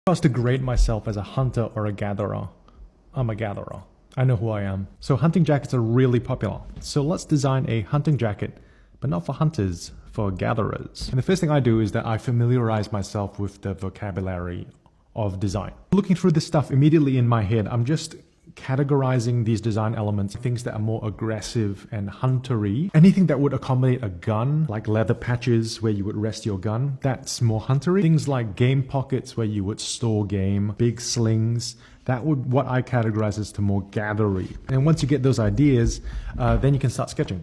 I was to grade myself as a hunter or a gatherer, I'm a gatherer. I know who I am. So hunting jackets are really popular. So let's design a hunting jacket, but not for hunters, for gatherers. And the first thing I do is that I familiarize myself with the vocabulary of design. Looking through this stuff immediately in my head, I'm just categorizing these design elements, things that are more aggressive and huntery. Anything that would accommodate a gun, like leather patches where you would rest your gun, that's more huntery. Things like game pockets where you would store game, big slings, that would what I categorize as to more gathery. And once you get those ideas, then you can start sketching.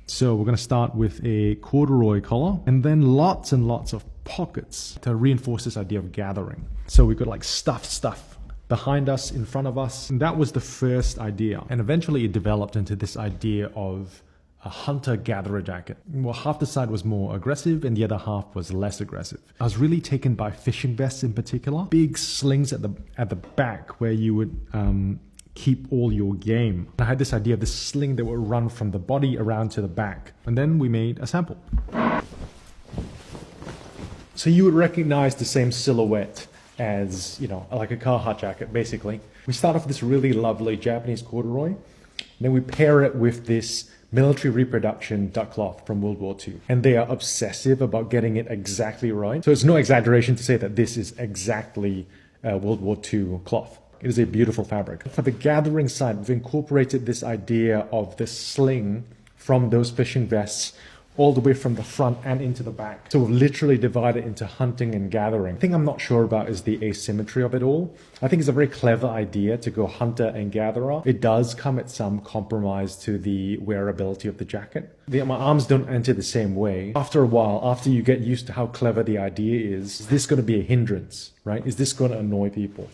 So we're going to start with a corduroy collar and then lots and lots of pockets to reinforce this idea of gathering. So we've got like stuff behind us, in front of us. And that was the first idea. And eventually it developed into this idea of a hunter-gatherer jacket. Well, half the side was more aggressive and the other half was less aggressive. I was really taken by fishing vests in particular. Big slings at the back where you would keep all your game. I had this idea of this sling that would run from the body around to the back. And then we made a sample. So you would recognize the same silhouette as, you know, like a Carhartt jacket, basically. We start off with this really lovely Japanese corduroy, and then we pair it with this military reproduction duck cloth from World War II. And they are obsessive about getting it exactly right. So it's no exaggeration to say that this is exactly World War II cloth. It is a beautiful fabric. For the gathering side, we've incorporated this idea of the sling from those fishing vests all the way from the front and into the back. So we've literally divided into hunting and gathering. The thing I'm not sure about is the asymmetry of it all. I think it's a very clever idea to go hunter and gatherer. It does come at some compromise to the wearability of the jacket. My arms don't enter the same way. After a while, after you get used to how clever the idea is this going to be a hindrance, right? Is this going to annoy people?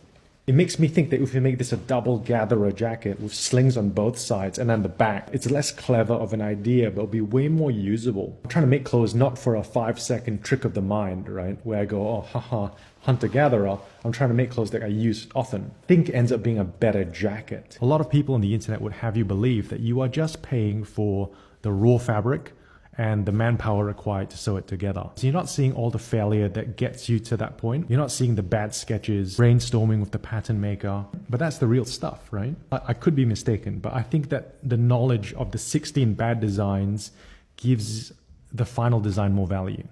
It makes me think that if we make this a double gatherer jacket with slings on both sides and then the back, it's less clever of an idea, but it'll be way more usable. I'm trying to make clothes not for a 5-second trick of the mind, right? Where I go, oh, haha, hunter-gatherer. I'm trying to make clothes that I use often. I think it ends up being a better jacket. A lot of people on the internet would have you believe that you are just paying for the raw fabric and the manpower required to sew it together. So you're not seeing all the failure that gets you to that point. You're not seeing the bad sketches, brainstorming with the pattern maker, but that's the real stuff, right? I could be mistaken, but I think that the knowledge of the 16 bad designs gives the final design more value.